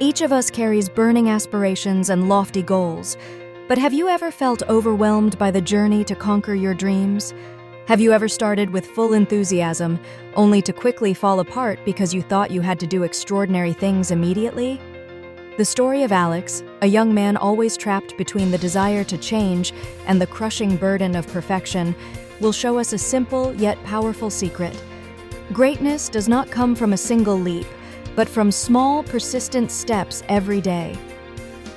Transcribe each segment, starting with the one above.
Each of us carries burning aspirations and lofty goals, but have you ever felt overwhelmed by the journey to conquer your dreams? Have you ever started with full enthusiasm, only to quickly fall apart because you thought you had to do extraordinary things immediately? The story of Alex, a young man always trapped between the desire to change and the crushing burden of perfection, will show us a simple yet powerful secret. Greatness does not come from a single leap, but from small, persistent steps every day.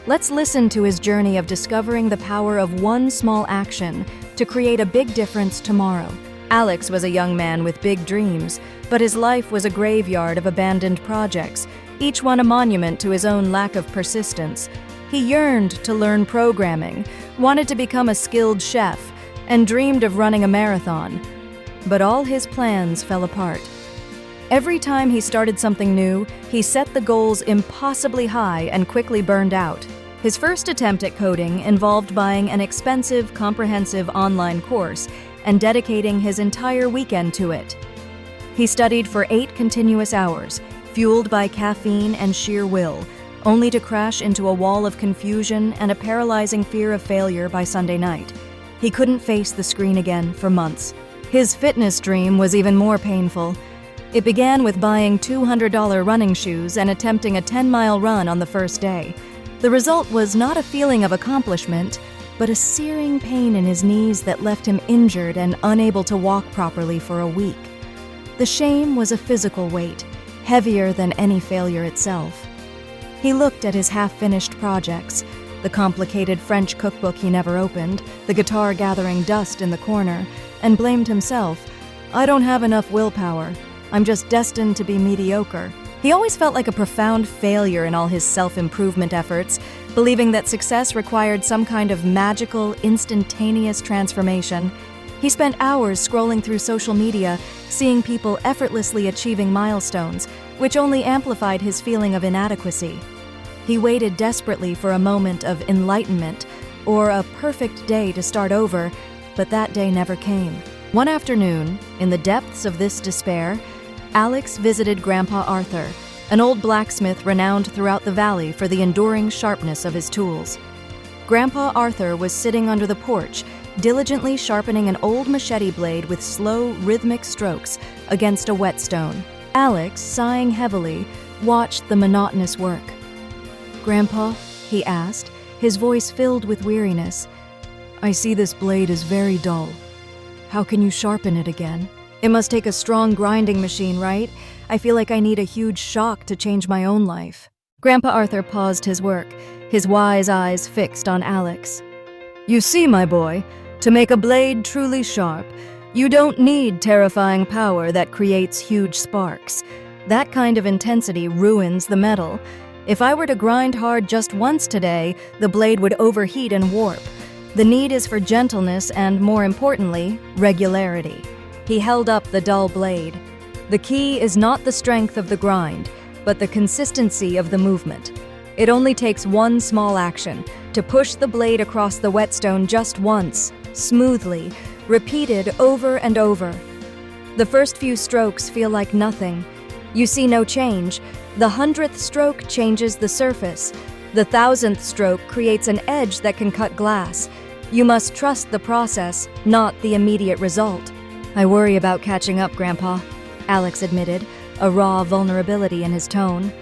Let's listen to his journey of discovering the power of one small action to create a big difference tomorrow. Alex was a young man with big dreams, but his life was a graveyard of abandoned projects, each one a monument to his own lack of persistence. He yearned to learn programming, wanted to become a skilled chef, and dreamed of running a marathon. But all his plans fell apart. Every time he started something new, he set the goals impossibly high and quickly burned out. His first attempt at coding involved buying an expensive, comprehensive online course and dedicating his entire weekend to it. He studied for 8 continuous hours, fueled by caffeine and sheer will, only to crash into a wall of confusion and a paralyzing fear of failure by Sunday night. He couldn't face the screen again for months. His fitness dream was even more painful. It began with buying $200 running shoes and attempting a 10-mile run on the first day. The result was not a feeling of accomplishment, but a searing pain in his knees that left him injured and unable to walk properly for a week. The shame was a physical weight, heavier than any failure itself. He looked at his half-finished projects, the complicated French cookbook he never opened, the guitar gathering dust in the corner, and blamed himself. "I don't have enough willpower. I'm just destined to be mediocre." He always felt like a profound failure in all his self-improvement efforts, believing that success required some kind of magical, instantaneous transformation. He spent hours scrolling through social media, seeing people effortlessly achieving milestones, which only amplified his feeling of inadequacy. He waited desperately for a moment of enlightenment or a perfect day to start over, but that day never came. One afternoon, in the depths of this despair, Alex visited Grandpa Arthur, an old blacksmith renowned throughout the valley for the enduring sharpness of his tools. Grandpa Arthur was sitting under the porch, diligently sharpening an old machete blade with slow, rhythmic strokes against a whetstone. Alex, sighing heavily, watched the monotonous work. "Grandpa," he asked, his voice filled with weariness, "I see this blade is very dull. How can you sharpen it again? It must take a strong grinding machine, right? I feel like I need a huge shock to change my own life." Grandpa Arthur paused his work, his wise eyes fixed on Alex. "You see, my boy, to make a blade truly sharp, you don't need terrifying power that creates huge sparks. That kind of intensity ruins the metal. If I were to grind hard just once today, the blade would overheat and warp. The need is for gentleness and, more importantly, regularity." He held up the dull blade. "The key is not the strength of the grind, but the consistency of the movement. It only takes one small action, to push the blade across the whetstone just once, smoothly, repeated over and over. The first few strokes feel like nothing. You see no change. The 100th stroke changes the surface. The 1,000th stroke creates an edge that can cut glass. You must trust the process, not the immediate result." "I worry about catching up, Grandpa," Alex admitted, a raw vulnerability in his tone.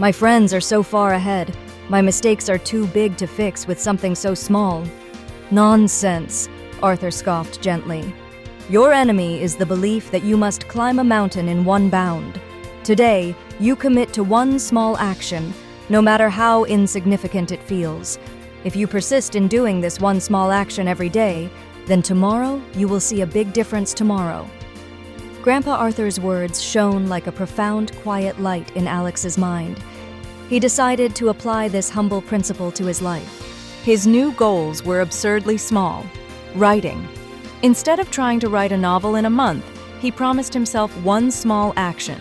"My friends are so far ahead. My mistakes are too big to fix with something so small." "Nonsense," Arthur scoffed gently. "Your enemy is the belief that you must climb a mountain in one bound. Today, you commit to one small action, no matter how insignificant it feels. If you persist in doing this one small action every day, then tomorrow you will see a big difference tomorrow." Grandpa Arthur's words shone like a profound, quiet light in Alex's mind. He decided to apply this humble principle to his life. His new goals were absurdly small. Writing. Instead of trying to write a novel in a month, he promised himself one small action: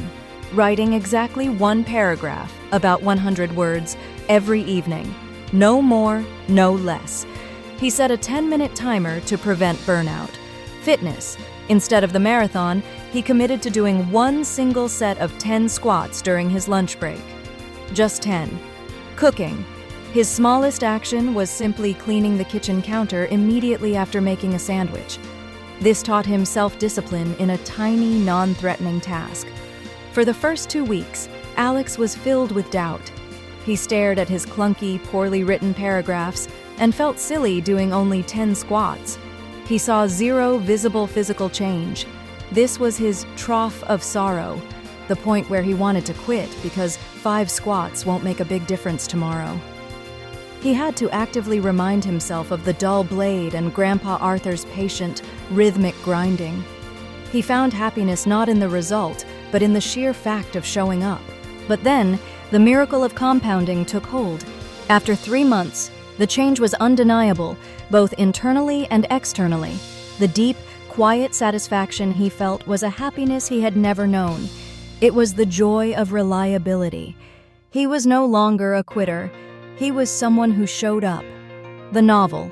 writing exactly one paragraph, about 100 words, every evening. No more, no less. He set a 10-minute timer to prevent burnout. Fitness. Instead of the marathon, he committed to doing one single set of 10 squats during his lunch break. Just 10. Cooking. His smallest action was simply cleaning the kitchen counter immediately after making a sandwich. This taught him self-discipline in a tiny, non-threatening task. For the first 2 weeks, Alex was filled with doubt. He stared at his clunky, poorly written paragraphs and felt silly doing only 10 squats. He saw zero visible physical change. This was his Trough of Sorrow, the point where he wanted to quit because 5 squats won't make a big difference tomorrow. He had to actively remind himself of the dull blade and Grandpa Arthur's patient, rhythmic grinding. He found happiness not in the result, but in the sheer fact of showing up. But then, the miracle of compounding took hold. After 3 months, the change was undeniable, both internally and externally. The deep, quiet satisfaction he felt was a happiness he had never known. It was the joy of reliability. He was no longer a quitter. He was someone who showed up. The novel.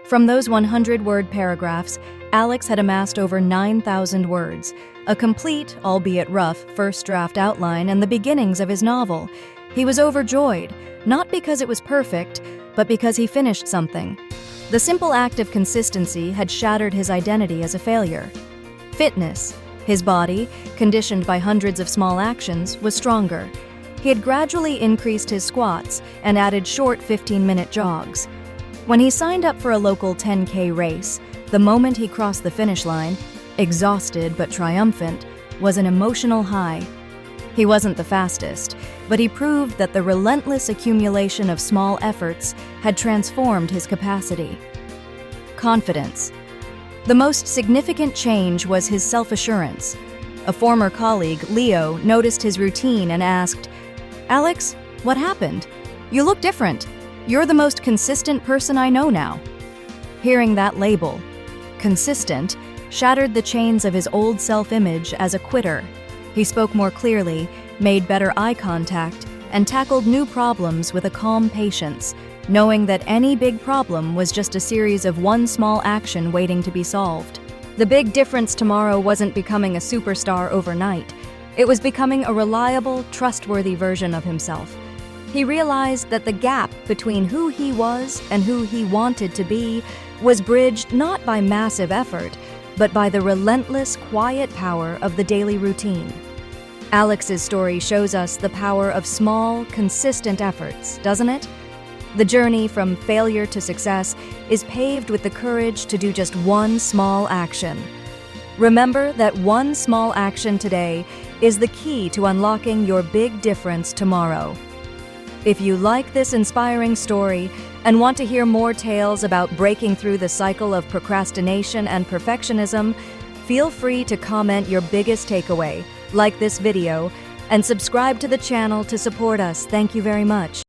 From those 100-word paragraphs, Alex had amassed over 9,000 words, a complete, albeit rough, first draft outline and the beginnings of his novel. He was overjoyed, not because it was perfect, but because he finished something. The simple act of consistency had shattered his identity as a failure. Fitness. His body, conditioned by hundreds of small actions, was stronger. He had gradually increased his squats and added short 15-minute jogs. When he signed up for a local 10K race, the moment he crossed the finish line, exhausted but triumphant, was an emotional high. He wasn't the fastest, but he proved that the relentless accumulation of small efforts had transformed his capacity. Confidence. The most significant change was his self-assurance. A former colleague, Leo, noticed his routine and asked, "Alex, what happened? You look different. You're the most consistent person I know now." Hearing that label, consistent, shattered the chains of his old self-image as a quitter. He spoke more clearly, made better eye contact, and tackled new problems with a calm patience, knowing that any big problem was just a series of one small action waiting to be solved. The big difference tomorrow wasn't becoming a superstar overnight. It was becoming a reliable, trustworthy version of himself. He realized that the gap between who he was and who he wanted to be was bridged not by massive effort, but by the relentless, quiet power of the daily routine. Alex's story shows us the power of small, consistent efforts, doesn't it? The journey from failure to success is paved with the courage to do just one small action. Remember that one small action today is the key to unlocking your big difference tomorrow. If you like this inspiring story and want to hear more tales about breaking through the cycle of procrastination and perfectionism, feel free to comment your biggest takeaway, like this video, and subscribe to the channel to support us. Thank you very much.